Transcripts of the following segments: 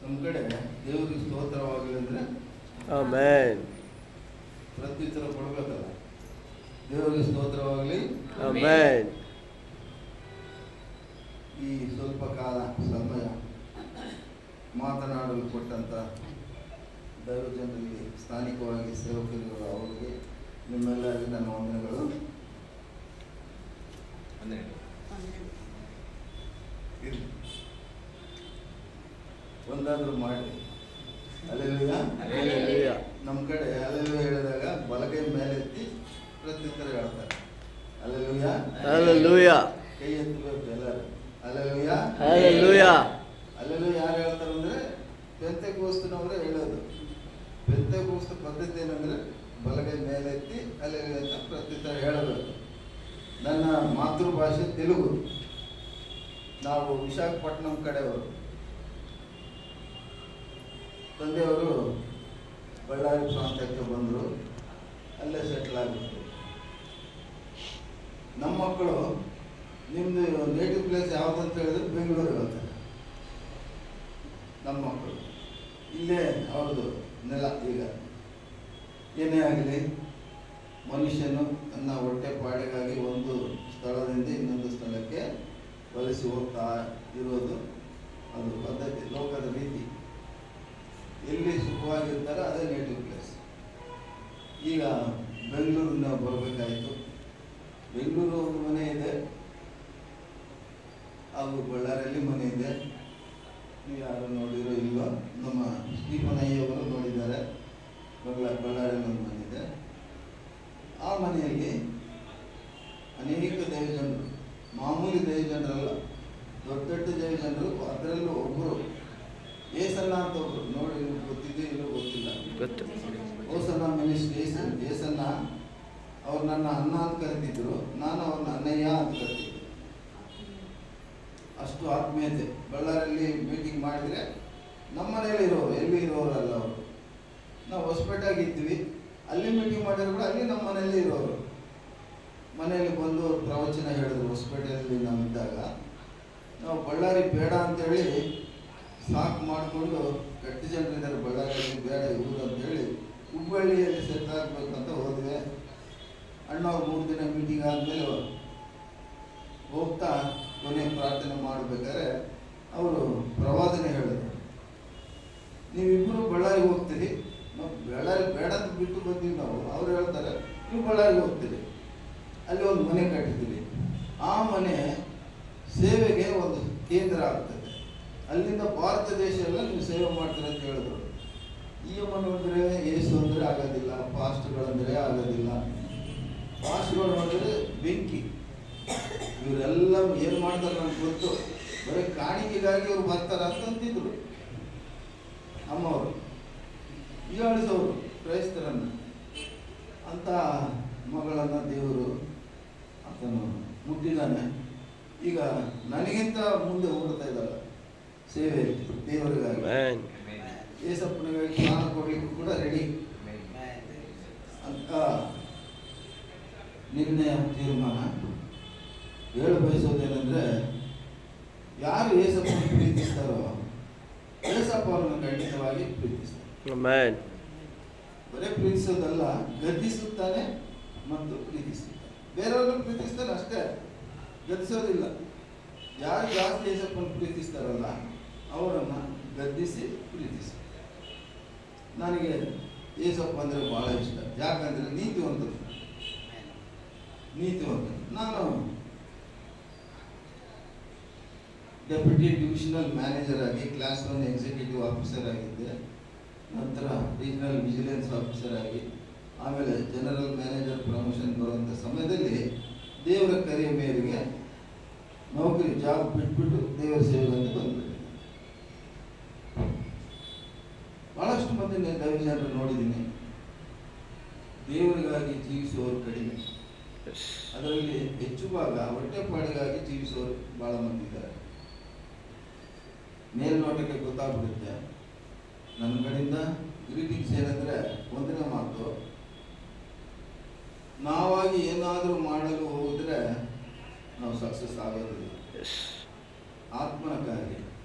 ನಮ್ಮ ಕಡೆ ದೇವರಿಗೆ ಸ್ತೋತ್ರವಾಗಲಿ ಅಂದರೆ ಆಮೆನ್. ಪ್ರತ್ಯುತ್ತರ ಕೊಡಬೇಕಲ್ಲ. ದೇವರಿಗೆ ಸ್ತೋತ್ರವಾಗಲಿ. ಆಮೆನ್. ಈ ಸ್ವಲ್ಪ ಕಾಲ ಸಮಯ ಮಾತನಾಡಲು ಕೊಟ್ಟಂಥ ದೈವಜನರಿಗೆ, ಸ್ಥಾನಿಕವಾಗಿ ಸೇವಕರುಗಳು, ಅವರಿಗೆ ನಿಮ್ಮೆಲ್ಲರಿಗೆ ನನ್ನ ವಂದನೆಗಳು. ಒಂದಾದರೂ ಮಾಡಿ ಅಲ್ಲೆಲ್ಲೂಯಾ. ಹಲ್ಲೆಲೂಯಾ. ನಮ್ಮ ಕಡೆ ಅಲ್ಲೆಲ್ಲೂಯಾ ಹೇಳಿದಾಗ ಬಲಗೈ ಮೇಲೆತ್ತಿ ಪ್ರತ್ಯುತ್ತರ ಹೇಳ್ತಾರೆ. ಅಲ್ಲೆಲ್ಲೂಯಾ. ಹಲ್ಲೆಲೂಯಾ. ಕೈ ಎತ್ತಬೇಕು ಎಲ್ಲರೂ. ಅಲ್ಲೆಲ್ಲೂಯಾ. ಹಲ್ಲೆಲೂಯಾ. ಅಲ್ಲೆಲ್ಲೂಯಾ ಯಾರು ಹೇಳ್ತಾರೆ ಅಂದರೆ ಪೆಂತೆಕೋಸ್ತನವರೇ ಹೇಳೋದು. ಪೆಂತೆಕೋಸ್ತ ಪದ್ಧತಿ ಏನಂದರೆ ಬಲಗೈ ಮೇಲೆತ್ತಿ ಅಲ್ಲೆಲ್ಲೂಯಾ ಅಂತ ಪ್ರತ್ಯುತ್ತರ ಹೇಳಬೇಕು. ನನ್ನ ಮಾತೃಭಾಷೆ ತೆಲುಗು. ನಾವು ವಿಶಾಖಪಟ್ಟಣಂ ಕಡೆಯವರು. ತಂದೆಯವರು ಬಳ್ಳಾರಿ ಪ್ರಾಂತ್ಯಕ್ಕೆ ಬಂದರು, ಅಲ್ಲೇ ಸೆಟ್ಲ್ ಆಗಿಬಿಟ್ರು. ನಮ್ಮ ಮಕ್ಕಳು ನಿಮ್ಮದು ನೇಟಿವ್ ಪ್ಲೇಸ್ ಯಾವುದು ಅಂತ ಹೇಳಿದ್ರೆ ಬೆಂಗಳೂರು ಹೇಳ್ತಾರೆ. ನಮ್ಮ ಮಕ್ಕಳು ಇಲ್ಲೇ ಅವ್ರದ್ದು ನೆಲ. ಈಗ ಏನೇ ಆಗಲಿ, ಮನುಷ್ಯನು ತನ್ನ ಹೊಟ್ಟೆ ಪಾಡಿಗಾಗಿ ಒಂದು ಸ್ಥಳದಿಂದ ಇನ್ನೊಂದು ಸ್ಥಳಕ್ಕೆ ವಲಸೆ ಹೋಗ್ತಾ ಇರೋದು ಅದು ಪದ್ಧತಿ, ಲೋಕದ ರೀತಿ. ಎಲ್ಲಿ ಸುಖವಾಗಿರ್ತಾರೆ ಅದೇ ನೇಟಿವ್ ಪ್ಲೇಸ್. ಈಗ ಬೆಂಗಳೂರಿನ ಬರಬೇಕಾಯಿತು. ಬೆಂಗಳೂರು ಒಂದು ಮನೆ ಇದೆ, ಹಾಗೂ ಬಳ್ಳಾರಿಯಲ್ಲಿ ಮನೆ ಇದೆ. ನೀವು ಯಾರು ನೋಡಿರೋ ಇಲ್ವೋ, ನಮ್ಮ ಸ್ಟೀಫನ್ ಅಯ್ಯವರು ನೋಡಿದ್ದಾರೆ. ಬಳ್ಳಾರಿಯಲ್ಲಿ ಒಂದು ಮನೆ ಇದೆ. ಆ ಮನೆಯಲ್ಲಿ ಅನೇಕ ದೈವಜನರು, ಮಾಮೂಲಿ ದೈವಜನರಲ್ಲ, ದೊಡ್ಡ ದೊಡ್ಡ ದೈವಜನರು. ಅದರಲ್ಲೂ ಒಬ್ಬರು ಏಸನ್ನ ಅಂತ ಒಬ್ಬರು, ನೋಡಿ ಗೊತ್ತಿದೆ ಇಲ್ಲೂ ಗೊತ್ತಿಲ್ಲ, ಓಸನ್ನ ಮಿನಿಸ್ಟ್ರಿ ಏಸನ್ನ. ಅವ್ರು ನನ್ನ ಅನ್ನ ಅಂತ ಕರಿತಿದ್ರು, ನಾನು ಅವ್ರನ್ನ ಅಣ್ಣಯ್ಯ ಅಂತ ಕರಿತಿದ್ದೆ. ಅಷ್ಟು ಆತ್ಮೀಯತೆ. ಬಳ್ಳಾರಿಯಲ್ಲಿ ಮೀಟಿಂಗ್ ಮಾಡಿದರೆ ನಮ್ಮ ಮನೇಲಿ ಇರೋರು, ಎಲ್ಲಿ ಇರೋರಲ್ಲ ಅವರು. ನಾವು ಹೊಸಪೇಟೆಯಾಗಿದ್ವಿ, ಅಲ್ಲಿ ಮೀಟಿಂಗ್ ಮಾಡಿದ್ರು ಕೂಡ ಅಲ್ಲಿ ನಮ್ಮ ಮನೆಯಲ್ಲಿ ಇರೋರು. ಮನೆಯಲ್ಲಿ ಬಂದು ಪ್ರವಚನ ಹೇಳಿದ್ರು. ಹೊಸಪೇಟೆಯಲ್ಲಿ ನಾವು ಇದ್ದಾಗ ನಾವು ಬಳ್ಳಾರಿ ಬೇಡ ಅಂತೇಳಿ ಸಾಕು ಮಾಡಿಕೊಂಡು, ಗಟ್ಟಿ ಜನರಿದ್ದಾರೆ ಬಳ್ಳಾರಿಯಲ್ಲಿ, ಬೇಡ ಇವರು ಅಂತೇಳಿ ಹುಬ್ಬಳ್ಳಿಯಲ್ಲಿ ಸೆಟ್ ಆಗಬೇಕಂತ ಹೋದ್ವಿ. ಅಣ್ಣವ್ರು 3 ದಿನ ಮೀಟಿಂಗ್ ಆದಮೇಲೆ ಹೋಗ್ತಾ ಕೊನೆ ಪ್ರಾರ್ಥನೆ ಮಾಡಬೇಕಾದ್ರೆ ಅವರು ಪ್ರವಾದನೆ ಹೇಳಿದ್ರು, ನೀವಿಬ್ಬರು ಬಳ್ಳಾರಿಗೆ ಹೋಗ್ತೀರಿ. ನಾವು ಬಳ್ಳಾರಿ ಬೇಡ ಅಂತ ಬಿಟ್ಟು ಬಂದೀವಿ ನಾವು. ಅವ್ರು ಹೇಳ್ತಾರೆ ನೀವು ಬಳ್ಳಾರಿಗೆ ಹೋಗ್ತೀರಿ, ಅಲ್ಲಿ ಒಂದು ಮನೆ ಕಟ್ಟಿದ್ದೀವಿ. ಆ ಮನೆ ಸೇವೆಗೆ ಒಂದು ಕೇಂದ್ರ ಆಗ್ತದೆ. ಅಲ್ಲಿಂದ ಭಾರತ ದೇಶ ಎಲ್ಲ ನೀವು ಸೇವೆ ಮಾಡ್ತೀರ ಅಂತ ಹೇಳಿದ್ರು. ಈ ಅಮ್ಮ ನೋಡಿದ್ರೆ ಏಸು ಅಂದರೆ ಆಗೋದಿಲ್ಲ, ಪಾಸ್ಟ್ಗಳಂದರೆ ಆಗೋದಿಲ್ಲ. ಪಾಸ್ಟ್ಗಳು ನೋಡಿದ್ರೆ ಬೆಂಕಿ. ಇವರೆಲ್ಲ ಏನು ಮಾಡ್ತಾರೆ ನಮ್ಗೆ ಗೊತ್ತು, ಬರೀ ಕಾಣಿಕೆಗಾಗಿ ಇವ್ರು ಬರ್ತಾರೆ ಅಂತಂತಿದ್ರು ಅಮ್ಮವರು. ಹೀಗಾಳಿಸೋರು ಕ್ರೈಸ್ತರನ್ನು. ಅಂತ ಮಗಳನ್ನು ದೇವರು ಆತನು ಮುಟ್ಟಿದ್ದಾನೆ. ಈಗ ನನಗಿಂತ ಮುಂದೆ ಹೋಗ್ತಾ ಇದ್ದಾಳೆ ಸೇವೆ ದೇವರಿಗಾಗಿ. ಏಸಪ್ಪನಿಗಾಗಿ ಸ್ನಾನ ಕೊಡಲಿಕ್ಕೂ ಕೂಡ ರೆಡಿ ಅಂತ ನಿರ್ಣಯ, ತೀರ್ಮಾನ. ಹೇಳ ಬಯಸೋದೇನೆಂದರೆ, ಯಾರು ಏಸಪ್ಪನ ಪ್ರೀತಿಸ್ತಾರೋ ಏಸಪ್ಪ ಅವರನ್ನು ಖಂಡಿತವಾಗಿ ಪ್ರೀತಿಸ್ತಾರೆ. ಬರೇ ಪ್ರೀತಿಸೋದಲ್ಲ, ಗದ್ದಿಸುತ್ತಾನೆ ಮತ್ತು ಪ್ರೀತಿಸುತ್ತಾನೆ. ಬೇರೆಯವ್ರನ್ನ ಪ್ರೀತಿಸ್ತಾನೆ ಅಷ್ಟೇ, ಗದ್ದಿಸೋದಿಲ್ಲ. ಯಾರು ಜಾಸ್ತಿ ಏಸಪ್ಪನ ಪ್ರೀತಿಸ್ತಾರಲ್ಲ ಅವರನ್ನು ಗದ್ದಿಸಿ ಪ್ರೀತಿಸಿ. ನನಗೆ ಏಸಪ್ಪ ಅಂದರೆ ಭಾಳ ಇಷ್ಟ. ಯಾಕಂದರೆ ನೀತಿವಂತರು. ನಾನು ಡೆಪ್ಯೂಟಿ ಡಿವಿಷನಲ್ ಮ್ಯಾನೇಜರ್ ಆಗಿ, ಕ್ಲಾಸ್ 1 ಎಕ್ಸಿಕ್ಯೂಟಿವ್ ಆಫೀಸರ್ ಆಗಿದ್ದೆ. ನಂತರ ರೀಜನಲ್ ವಿಜಿಲೆನ್ಸ್ ಆಫೀಸರ್ ಆಗಿ, ಆಮೇಲೆ ಜನರಲ್ ಮ್ಯಾನೇಜರ್ ಪ್ರಮೋಷನ್ ಬರುವಂಥ ಸಮಯದಲ್ಲಿ ದೇವರ ಕರೆಯ ಮೇರೆಗೆ ನೌಕರಿ ಜಾಬ್ ಬಿಟ್ಬಿಟ್ಟು ದೇವರ ಸೇವೆಗೆ ಬಂದ್ಬಿಟ್ಟೆ. ಭಾಳಷ್ಟು ಮಂದಿ ದೈವಜನರು ನೋಡಿದ್ದೀನಿ, ದೇವರಿಗಾಗಿ ಜೀವಿಸುವವರು ಕಡಿಮೆ. ಅದರಲ್ಲಿ ಹೆಚ್ಚು ಭಾಗ ಹೊಟ್ಟೆಪಾಡಿಗಾಗಿ ಜೀವಿಸುವವರು ಭಾಳ ಮಂದಿ ಇದ್ದಾರೆ. ಮೇಲ್ನೋಟಕ್ಕೆ ಗೊತ್ತಾಗ್ಬಿಡುತ್ತೆ. ನನ್ನ ಕಡೆಯಿಂದ ಗ್ರೀಟಿಂಗ್ಸ್ ಏನಂದರೆ, ಒಂದನೇ ಮಾತು, ನಾವಾಗಿ ಏನಾದರೂ ಮಾಡಲು ಹೋದರೆ ನಾವು ಸಕ್ಸಸ್ ಆಗೋದಿಲ್ಲ. ಆತ್ಮನ ಕಾರ್ಯ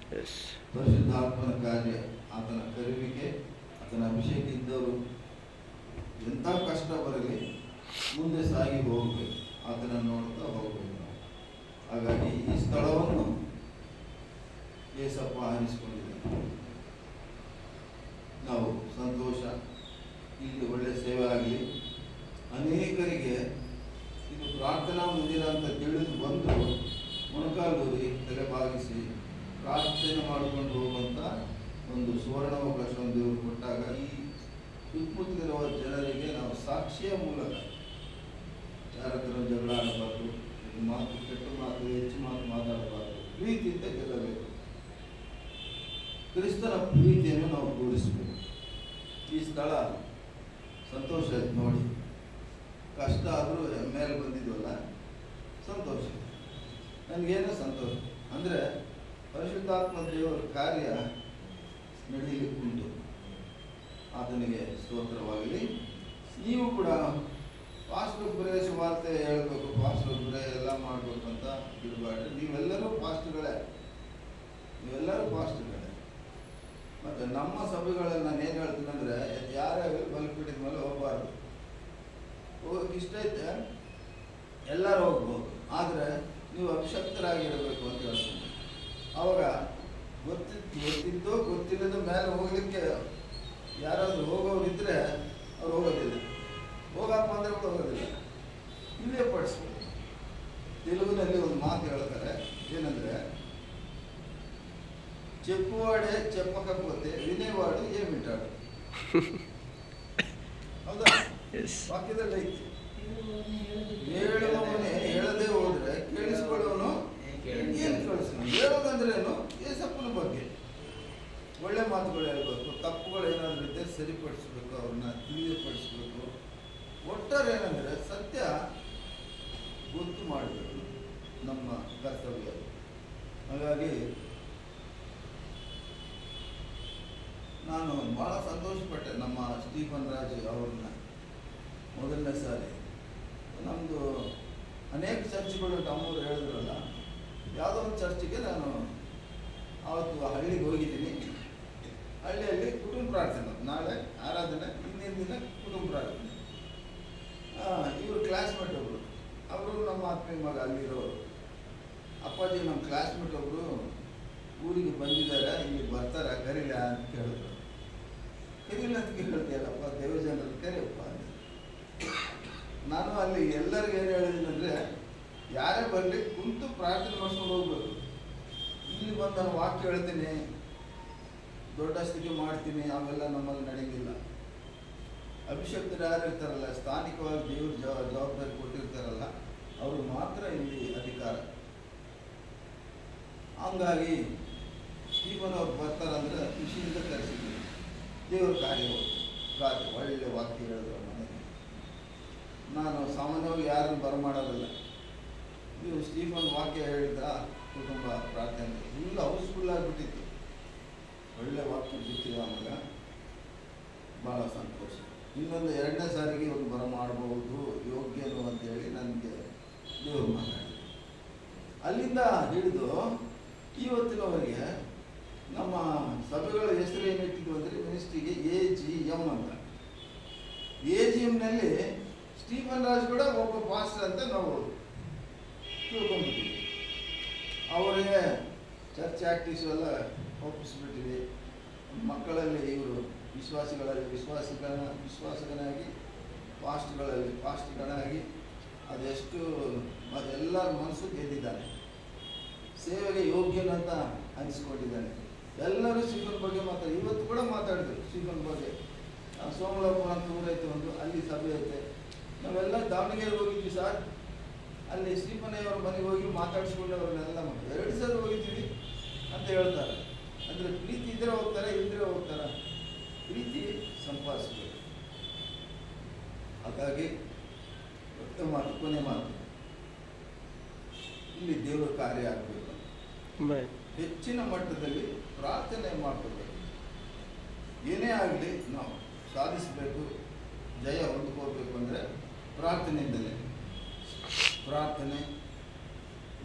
Yes. ಪರಿಶುದ್ಧಾತ್ಮನ ಕಾರ್ಯ, ಆತನ ಕರುವಿಕೆ, ಆತನ ಅಭಿಷೇಕ ಇದ್ದವರು ಎಂಥ ಕಷ್ಟ ಬರಲಿ ಮುಂದೆ ಸಾಗಿ ಹೋಗಬೇಕು, ಆತನ ನೋಡ್ತಾ ಹೋಗಬೇಕು ನಾವು. ಹಾಗಾಗಿ ಈ ಸ್ಥಳವನ್ನು ಏಸಪ್ಪ ಆರಿಸಿಕೊಂಡಿದ್ದಾರೆ. ನಾವು ಸಂತೋಷ, ಇಲ್ಲಿ ಒಳ್ಳೆ ಸೇವೆ ಆಗಲಿ, ಅನೇಕರಿಗೆ ಇದು ಪ್ರಾರ್ಥನಾ ಮಂದಿರ ಅಂತ ತಿಳಿದು ಬಂದು ಮೊಣಕಾಲೂರಿ ತಲೆಬಾಗಿಸಿ ಪ್ರಾರ್ಥನೆ ಮಾಡಿಕೊಂಡು ಹೋಗುವಂಥ ಒಂದು ಸುವರ್ಣಾವಕಾಶವನ್ನು ದೇವರು ಕೊಟ್ಟಾಗ ಈ ಸುತ್ತಮುತ್ತಲಿರುವ ಜನರಿಗೆ ನಾವು ಸಾಕ್ಷಿಯ ಮೂಲಕ ಯಾರ ಹತ್ರ ಜಗಳ ಆಡಬಾರ್ದು, ಮಾತು ಕೆಟ್ಟ ಮಾತು ಹೆಚ್ಚು ಮಾತು ಮಾತಾಡಬಾರ್ದು, ಪ್ರೀತಿಯಿಂದ ಗೆಲ್ಲಬೇಕು. ಕ್ರಿಸ್ತನ ಪ್ರೀತಿಯನ್ನು ನಾವು ತೋರಿಸಬೇಕು. ಈ ಸ್ಥಳ ಸಂತೋಷ ಆಯ್ತು ನೋಡಿ, ಕಷ್ಟ ಆದರೂ ಮೇಲೆ ಬಂದಿದ್ವಲ್ಲ, ಸಂತೋಷ. ನನಗೇನು ಸಂತೋಷ ಅಂದರೆ ಪರಿಶುದ್ಧಾತ್ಮ ದೇವರ ಕಾರ್ಯ ನಡೆಯಲಿಕ್ಕುಂಟು. ಆತನಿಗೆ ಸ್ತೋತ್ರವಾಗಲಿ. ನೀವು ಕೂಡ ಪಾಸ್ಟೊಬ್ಬರೇ ಸುವಾರ್ತೆ ಹೇಳಬೇಕು, ಪಾಸ್ಟೊಬ್ಬರೇ ಎಲ್ಲ ಮಾಡಬೇಕು ಅಂತ ಬಿಡಬಾರ್ದು. ನೀವೆಲ್ಲರೂ ಪಾಸ್ಟ್ಗಳೇ, ನೀವೆಲ್ಲರೂ ಪಾಸ್ಟ್ಗಳೇ. ಮತ್ತು ನಮ್ಮ ಸಭೆಗಳಲ್ಲಿ ನಾನು ಏನು ಹೇಳ್ತೀನಿ ಅಂದರೆ, ಯಾರ್ಯಾರು ಬಲ್ಪಿಡಿದ ಮೇಲೆ ಹೋಗಬಾರ್ದು. ಹೋಗೋಕ್ಕೆ ಇಷ್ಟ ಐತೆ ಎಲ್ಲರೂ ಹೋಗ್ಬೋದು, ಆದರೆ ನೀವು ಅಭಿಷಕ್ತರಾಗಿರಬೇಕು ಅಂತ ಹೇಳ್ತೀನಿ. ಆವಾಗ ಗೊತ್ತಿದ್ದೋ ಗೊತ್ತಿಲ್ಲದ ಮೇಲೆ ಹೋಗಲಿಕ್ಕೆ ಯಾರಾದರೂ ಹೋಗೋರಿದ್ದರೆ ಅವ್ರು ಹೋಗೋದಿಲ್ಲ, ಹೋಗಕ್ಕೆ ಬಂದರೆ ಕೂಡ ಹೋಗೋದಿಲ್ಲ. ಇಲ್ಲೇ ಪಡಿಸ್ಬೇಕು. ತೆಲುಗಿನಲ್ಲಿ ಒಂದು ಮಾತು ಹೇಳ್ತಾರೆ, ಏನಂದರೆ చెప్పువాడే చెప్పకపోతే వినేవాడు ఏమింటాడు. ಹೌದಾ? ವಾಕ್ಯದಲ್ಲಿ ಐತಿ. ಹೇಳುವವನೇ ಹೇಳದೆ ಹೋದ್ರೆ ಕೇಳಿಸ್ಕೊಳ್ಳೋನು ಏನು ಕಳಿಸ್ತಾನೆ. ಹೇಳೋದಂದ್ರೇನು? ಏಸಪ್ಪನ ಬಗ್ಗೆ ಒಳ್ಳೆ ಮಾತುಗಳು ಹೇಳ್ಬೇಕು, ತಪ್ಪುಗಳು ಏನಾದರೂ ಇದ್ದರೆ ಸರಿಪಡಿಸ್ಬೇಕು, ಅವ್ರನ್ನ ತಿಳಿಯಪಡಿಸ್ಬೇಕು. ಒಟ್ಟಾರೆ ಏನಂದರೆ ಸತ್ಯ ಗೊತ್ತು ಮಾಡಬೇಕು, ನಮ್ಮ ಕರ್ತವ್ಯ. ಹಾಗಾಗಿ ನಾನು ಭಾಳ ಸಂತೋಷಪಟ್ಟೆ ನಮ್ಮ ಸ್ಟೀಫನ್ ರಾಜ್ ಅವ್ರನ್ನ ಮೊದಲನೇ ಸಾರಿ. ನಮ್ಮದು ಅನೇಕ ಚರ್ಚ್ಗಳು ನಮ್ಮೂರು ಹೇಳಿದ್ರಲ್ಲ, ಯಾವುದೋ ಒಂದು ಚರ್ಚಿಗೆ ನಾನು ಆವತ್ತು ಹಳ್ಳಿಗೆ ಹೋಗಿದ್ದೀನಿ. ಹಳ್ಳಿಯಲ್ಲಿ ಕುಟುಂಬ ಪ್ರಾರ್ಥನೆ, ನಾಳೆ ಆರಾಧನೆ, ಹಿಂದಿನ ದಿನ ಕುಟುಂಬ ಪ್ರಾರ್ಥನೆ. ಇವರು ಕ್ಲಾಸ್ಮೇಟ್ ಒಬ್ಬರು, ಅವರು ನಮ್ಮ ಆತ್ಮೀಯ ಮಗ ಅಲ್ಲಿರೋರು. ಅಪ್ಪಾಜಿ ನಮ್ಮ ಕ್ಲಾಸ್ಮೇಟ್ ಒಬ್ಬರು ಊರಿಗೆ ಬಂದಿದ್ದಾರೆ, ಇಲ್ಲಿ ಬರ್ತಾರೆ, ಕರೀಲ ಅಂತ ಕೇಳಿದ್ರು. ಕರೀಲ ಅಂತ ಕೇಳ್ತೀಯಲ್ಲಪ್ಪ, ದೇವಜನರಲ್ಲಿ ಕರಿಯಪ್ಪ ಅಂತ. ನಾನು ಅಲ್ಲಿ ಎಲ್ಲರಿಗೂ ಏನು ಹೇಳಿದ್ದೀನಿ ಅಂದರೆ, ಯಾರೇ ಬರಲಿ ಕುಂತು ಪ್ರಾರ್ಥನೆ ಮಾಡಿಸ್ಕೊಂಡು ಹೋಗ್ಬೇಕು. ಇಲ್ಲಿ ಬಂದು ನಾನು ವಾಕ್ಯ ಹೇಳ್ತೀನಿ, ದೊಡ್ಡ ಸ್ಥಿತಿ ಮಾಡ್ತೀನಿ, ಅವೆಲ್ಲ ನಮ್ಮಲ್ಲಿ ನಡೆಯಂಗಿಲ್ಲ. ಅಭಿಷಕ್ತರು ಯಾರು ಇರ್ತಾರಲ್ಲ, ಸ್ಥಾನಿಕವಾಗಿ ದೇವ್ರ ಜವಾಬ್ದಾರಿ ಕೊಟ್ಟಿರ್ತಾರಲ್ಲ, ಅವರು ಮಾತ್ರ ಇಲ್ಲಿ ಅಧಿಕಾರ. ಹಂಗಾಗಿ ಸ್ಟೀಫನ್ ಅವ್ರು ಬರ್ತಾರಂದ್ರೆ ಖುಷಿಯಿಂದ ಕರೆಸಿದ್ವಿ. ದೇವ್ರ ಕಾರ್ಯ ಒಳ್ಳೆ ವಾಕ್ಯ ಹೇಳಿದ್ರು ಮನೆಗೆ. ನಾನು ಸಾಮಾನ್ಯವಾಗಿ ಯಾರನ್ನು ಬರಮಾಡೋದಿಲ್ಲ. ನೀವು ಸ್ಟೀಫನ್ ವಾಕ್ಯ ಹೇಳಿದ ಕುಟುಂಬ ಪ್ರಾರ್ಥನೆ ಫುಲ್ ಹೌಸ್ಫುಲ್ ಆಗಿಬಿಟ್ಟಿತ್ತು. ಒಳ್ಳೆ ವಾಕ್ಯ ಬಿಟ್ಟಿದೆ. ಆಮೇಲೆ ಭಾಳ ಸಂತೋಷ. ಇನ್ನೊಂದು ಎರಡನೇ ಸಾರಿಗೆ ಒಂದು ಬರಮಾಡಬಹುದು ಯೋಗ್ಯನು ಅಂತೇಳಿ ನನಗೆ ದೇವರು ಮಾತಾಡಿದ್ರು. ಅಲ್ಲಿಂದ ಹಿಡಿದು ಇವತ್ತಿನವರೆಗೆ ನಮ್ಮ ಸಭೆಗಳ ಹೆಸರು ಏನಿಟ್ಟಿದ್ವು ಅಂದರೆ ಮಿನಿಸ್ಟ್ರಿಗೆ AGM ಅಂತ. AGMನಲ್ಲಿ ಸ್ಟೀಫನ್ ರಾಜ್ ಕೂಡ ಒಬ್ಬ ಪಾಸ್ಟರ್ ಅಂತ ನಾವು ತಿಳ್ಕೊಂಡ್ಬಿಟ್ಟಿದ್ವಿ. ಅವರಿಗೆ ಚರ್ಚ್ ಆಕ್ಟಿವ್ಸ್ ಎಲ್ಲ ಒಪ್ಪಿಸ್ಬಿಟ್ಟಿವಿ. ಮಕ್ಕಳಲ್ಲಿ ಇವರು ವಿಶ್ವಾಸಗಳಾಗಿ ಪಾಸ್ಟ್ಗಳಾಗಿ ಅದೆಷ್ಟು ಎಲ್ಲರ ಮನಸ್ಸು ಗೆದ್ದಿದ್ದಾನೆ. ಸೇವೆಗೆ ಯೋಗ್ಯನಂತ ಅನಿಸ್ಕೊಂಡಿದ್ದಾನೆ. ಎಲ್ಲರೂ ಸ್ಟೀಫನ್ ಬಗ್ಗೆ ಇವತ್ತು ಕೂಡ ಮಾತಾಡಿದ್ರು ಸ್ಟೀಫನ್ ಬಗ್ಗೆ. ಸೋಮಲಾಪುರ ಅಂತ ಊರೈತೆ ಒಂದು, ಅಲ್ಲಿ ಸಭೆ ಐತೆ. ನಾವೆಲ್ಲ ದಾವಣಗೆರೆ ಹೋಗಿದ್ವಿ ಸರ್. ಅಲ್ಲಿ ಸ್ಟೀಫನಯ್ಯವ್ರ ಮನೆಗೆ ಹೋಗಿ ಮಾತಾಡಿಸ್ಕೊಂಡು ಅವ್ರನ್ನೆಲ್ಲ 2 ಸಲ ಹೋಗಿದ್ದೀವಿ ಅಂತ ಹೇಳ್ತಾರೆ. ಅಂದರೆ ಪ್ರೀತಿ ಇದ್ದರೆ ಹೋಗ್ತಾರೆ, ಇಲ್ಲದ್ರೆ ಹೋಗ್ತಾರೆ. ಪ್ರೀತಿ ಸಂಪಾದಿಸ್ಬೇಕು. ಹಾಗಾಗಿ ಕೊನೆ ಮಾತು, ಇಲ್ಲಿ ದೇವರ ಕಾರ್ಯ ಆಗಬೇಕು. ಹೆಚ್ಚಿನ ಮಟ್ಟದಲ್ಲಿ ಪ್ರಾರ್ಥನೆ ಮಾಡ್ಕೋಬೇಕು. ಏನೇ ಆಗಲಿ ನಾವು ಸಾಧಿಸಬೇಕು, ಜಯ ಹೊಂದ್ಕೋಬೇಕು ಅಂದರೆ ಪ್ರಾರ್ಥನೆಯಿಂದಲೇ. ಪ್ರಾರ್ಥನೆ.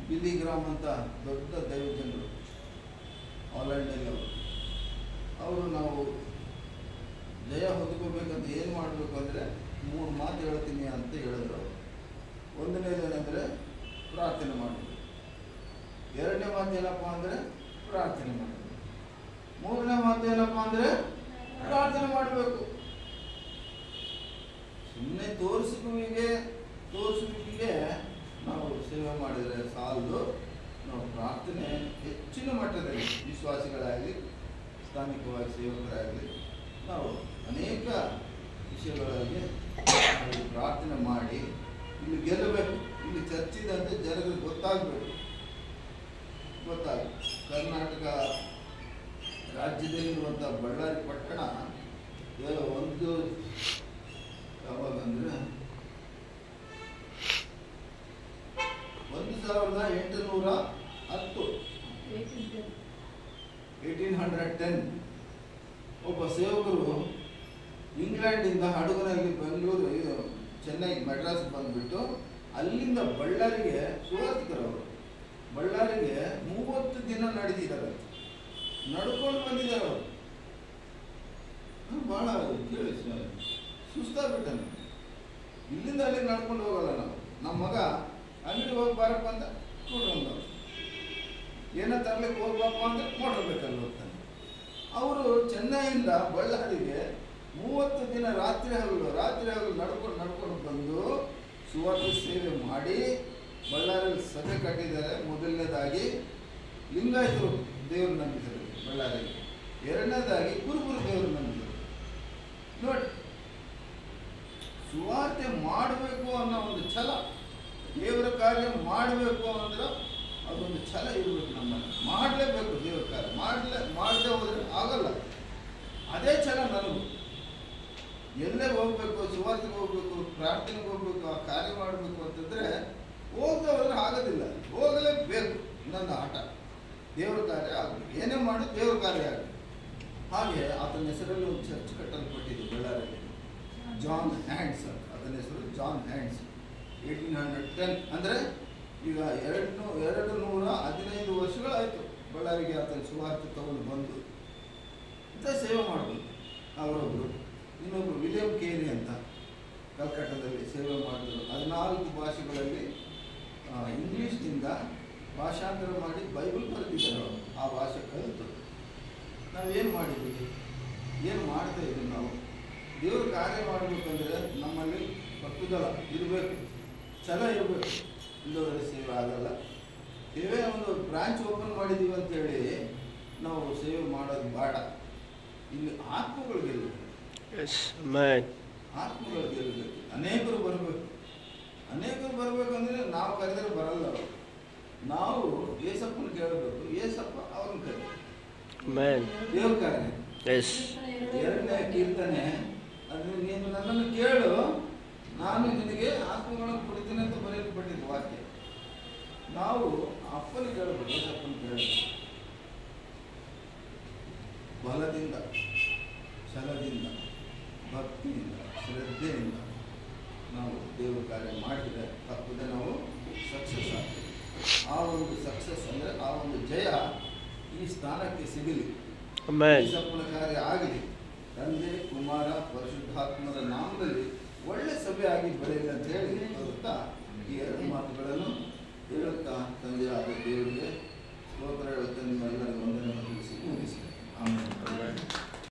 ಬಿಲಿಗ್ರಾಮ್ ಅಂತ ದೊಡ್ಡ ದೈವಜನರು ಹಾಲೆಂಡಲ್ಲಿ ಅವರು ನಾವು ಜಯ ಹೊಂದ್ಕೋಬೇಕಂತ ಏನು ಮಾಡಬೇಕು ಅಂದರೆ 3 ಮಾತು ಹೇಳ್ತೀನಿ ಅಂತ ಹೇಳಿದ್ರು. ಒಂದನೇದೇನೆಂದರೆ ಪ್ರಾರ್ಥನೆ ಮಾಡಬೇಕು. ಎರಡನೇ ಮಾತು ಏನಪ್ಪ ಅಂದರೆ ಪ್ರಾರ್ಥನೆ ಮಾಡಬೇಕು. ಮೂರನೇ ಮಾತು ಏನಪ್ಪ ಅಂದರೆ ಪ್ರಾರ್ಥನೆ ಮಾಡಬೇಕು. ಸುಮ್ಮನೆ ತೋರಿಸುವಿಕೆಗೆ ನಾವು ಸೇವೆ ಮಾಡಿದರೆ ಸಾಲದು. ನಾವು ಪ್ರಾರ್ಥನೆ ಹೆಚ್ಚಿನ ಮಟ್ಟದಲ್ಲಿ ವಿಶ್ವಾಸಿಗಳಾಗಲಿ ಸ್ಥಾನಿಕವಾಗಿ ಸೇವಕರಾಗಲಿ ನಾವು ಅನೇಕ ವಿಷಯಗಳಲ್ಲಿ ಪ್ರಾರ್ಥನೆ ಮಾಡಿ ಇಲ್ಲಿ ಗೆಲ್ಲಬೇಕು. ಇಲ್ಲಿ ಚರ್ಚಿದಂತೆ ಜನರಿಗೆ ಗೊತ್ತಾಗಬೇಕು. ಕರ್ನಾಟಕ ರಾಜ್ಯದಲ್ಲಿರುವಂಥ ಬಳ್ಳಾರಿ ಪಟ್ಟಣ ಒಂದು ಯಾವಾಗ ಅಂದರೆ 1810 ಒಬ್ಬ ಸೇವಕರು ಇಂಗ್ಲೆಂಡಿಂದ ಹಡಗುನಲ್ಲಿ ಬೆಂಗಳೂರು ಚೆನ್ನೈ ಮಡ್ರಾಸ್ ಬಂದುಬಿಟ್ಟು ಅಲ್ಲಿಂದ ಬಳ್ಳಾರಿಗೆ ಸುವಾರ್ತಿಕರವರು ಬಳ್ಳಾರಿಗೆ 30 ದಿನ ನಡೆದಿದ್ದಾರೆ. ನಡ್ಕೊಂಡು ಬಂದಿದ್ದಾರೆ ಅವರು. ಭಾಳ ಕೇಳಿ ಸುಸ್ತಾಗ್ಬಿಟ್ಟ. ಇಲ್ಲಿಂದ ಅಲ್ಲಿ ನಡ್ಕೊಂಡು ಹೋಗಲ್ಲ ನಾವು. ನಮ್ಮ ಮಗ ಅಂಗಡಿಗೆ ಹೋಗಿ ಬಾರಪ್ಪ ಅಂತ ನೋಡ್ಕೊಂಡು ಏನೋ ತರಲಿಕ್ಕೆ ಹೋಗ್ಬಪ್ಪ ಅಂದ್ರೆ ಮೋಟರ್ ಬೇಕಲ್ಲಿ ಹೋಗ್ತಾನೆ. ಅವರು ಚೆನ್ನೈಯಿಂದ ಬಳ್ಳಾರಿಗೆ 30 ದಿನ ರಾತ್ರಿ ಹಗಲು ನಡ್ಕೊಂಡು ಬಂದು ಸುವಾರ್ತೆ ಸೇವೆ ಮಾಡಿ ಬಳ್ಳಾರಿಯಲ್ಲಿ ಸಭೆ ಕಟ್ಟಿದ್ದಾರೆ. ಮೊದಲನೇದಾಗಿ ಲಿಂಗಾಯತರು ದೇವರು ನಂಬಿದರು ಬಳ್ಳಾರಿಗೆ. ಎರಡನೇದಾಗಿ ಕುರುಬರು ದೇವರು ನಂಬಿದರು. ನೋಡಿ, ಸುವಾರ್ತೆ ಮಾಡಬೇಕು ಅನ್ನೋ ಒಂದು ಛಲ, ದೇವರ ಕಾರ್ಯ ಮಾಡಬೇಕು ಅಂದ್ರೆ ಅದೊಂದು ಛಲ ಇರಬೇಕು. ನಮ್ಮಲ್ಲಿ ಮಾಡಲೇಬೇಕು. ದೇವರ ಕಾರ್ಯ ಮಾಡದೆ ಹೋದರೆ ಆಗಲ್ಲ. ಅದೇ ಛಲ ನನಗೂ. ಎಲ್ಲೇ ಹೋಗ್ಬೇಕು, ಸುವಾರ್ತೆಗೆ ಹೋಗ್ಬೇಕು, ಪ್ರಾರ್ಥನೆಗೆ ಹೋಗ್ಬೇಕು, ಆ ಕಾರ್ಯ ಮಾಡಬೇಕು ಅಂತಂದರೆ ಹೋಗದೆ ಹೋದ್ರೆ ಆಗೋದಿಲ್ಲ. ಹೋಗಲೇಬೇಕು. ನನ್ನ ಆಟ ದೇವರ ಕಾರ್ಯ ಆಗಬೇಕು. ಏನೇ ಮಾಡಿ ದೇವರ ಕಾರ್ಯ ಆಗಬೇಕು. ಹಾಗೆ ಆತನ ಹೆಸರಲ್ಲಿ ಒಂದು ಚರ್ಚ್ ಕಟ್ಟಲ್ಪಟ್ಟಿದ್ದು ಬಳ್ಳಾರಿಯಲ್ಲಿ. ಜಾನ್ ಹ್ಯಾಂಡ್ಸ್ ಅಂತ ಅದನ್ನ ಹೆಸರು. ಜಾನ್ ಹ್ಯಾಂಡ್ಸ್ 1810 ಅಂದರೆ ಈಗ 215 ವರ್ಷಗಳಾಯಿತು ಬಳ್ಳಾರಿಗೆ ಆತನ ಸುವಾರ್ತೆ ತಗೊಂಡು ಬಂದು ಇಂಥ ಸೇವೆ ಮಾಡ್ಬೋದು. ಅವರೊಬ್ಬರು. ಇನ್ನೊಬ್ಬರು ವಿಲಿಯಂ ಕೇರಿ ಅಂತ ಕಲ್ಕಟ್ಟಾದಲ್ಲಿ ಸೇವೆ ಮಾಡಿದ್ರು. 14 ಭಾಷೆಗಳಲ್ಲಿ ಇಂಗ್ಲೀಷ್ನಿಂದ ಭಾಷಾಂತರ ಮಾಡಿ ಬೈಬಲ್ ಬರೆದಿದ್ದಾರೆ ಅವರು. ಆ ಭಾಷೆ ಕಲಿತು ನಾವೇನು ಮಾಡಿದ್ದೀವಿ, ಏನು ಮಾಡ್ತಾ ಇದ್ದೀವಿ ನಾವು? ದೇವ್ರ ಕಾರ್ಯ ಮಾಡಬೇಕಂದ್ರೆ ನಮ್ಮಲ್ಲಿ ಪಕ್ಕುದಲ ಇರಬೇಕು, ಛಲ ಇರಬೇಕು. ಇಲ್ಲೋದ್ರೆ ಸೇವೆ ಆಗಲ್ಲ. ಸೇವೆ ಒಂದು ಬ್ರಾಂಚ್ ಓಪನ್ ಮಾಡಿದ್ದೀವಿ ಅಂತೇಳಿ ನಾವು ಸೇವೆ ಮಾಡೋದು ಬೇಡ. ಇಲ್ಲಿ ಆತ್ಮಗಳು ಗೆಲ್ಲಬೇಕು. ಆತ್ಮಗಳು ಗೆಲ್ಲಬೇಕು. ಅನೇಕರು ಬರಬೇಕಂದ್ರೆ ನಾವು ಕರೆದರೆ ಬರಲ್ಲ ಅವರು. ನಾವು ಏಸಪ್ಪನ ಕೇಳಬೇಕು, ಏಸಪ್ಪ ಅವ್ರನ್ನ ಕರೀಬೇಕು. ದೇವ್ರ ಕಾರ್ಯ. 2ನೇ ಕೀರ್ತನೆ, ಅದು ನೀನು ನನ್ನನ್ನು ಕೇಳು, ನಾನು ನಿನಗೆ ಆತ್ಮಗಳನ್ನು ಕೊಡ್ತೀನಿ ಅಂತ ಬರೆಯಲ್ಪಟ್ಟಿದ್ದು ವಾಕ್ಯ. ನಾವು ಅಪ್ಪನ ಕೇಳಬೇಕು, ಏಸಪ್ಪನ ಕೇಳಬೇಕು. ಬಲದಿಂದ, ಛಲದಿಂದ, ಭಕ್ತಿಯಿಂದ, ಶ್ರದ್ಧೆಯಿಂದ ನಾವು ದೇವರ ಕಾರ್ಯ ಮಾಡಿದರೆ ತಪ್ಪದೆ ನಾವು ಸಕ್ಸಸ್ ಆಗ್ತೀವಿ. ಆ ಒಂದು ಸಕ್ಸಸ್ ಅಂದರೆ ಆ ಒಂದು ಜಯ ಈ ಸ್ಥಾನಕ್ಕೆ ಸಿಗಲಿ, ಏಸಪ್ಪನ ಕಾರ್ಯ ಆಗಲಿ. ತಂದೆ, ಕುಮಾರ, ಪರಿಶುದ್ಧಾತ್ಮರ ನಾಮದಲ್ಲಿ ಒಳ್ಳೆ ಸಭೆ ಆಗಿ ಬೆಳೆಯಲಿ ಅಂತ ಹೇಳಿ ಬರುತ್ತಾ ಈ 2 ಮಾತುಗಳನ್ನು ಹೇಳುತ್ತಾ ತಂದೆಯಾದ ದೇವರಿಗೆ ಸ್ತೋತ್ರ ಹೇಳುತ್ತಾ ನಿಮ್ಮೆಲ್ಲರಿಗೂ ವಂದನೆ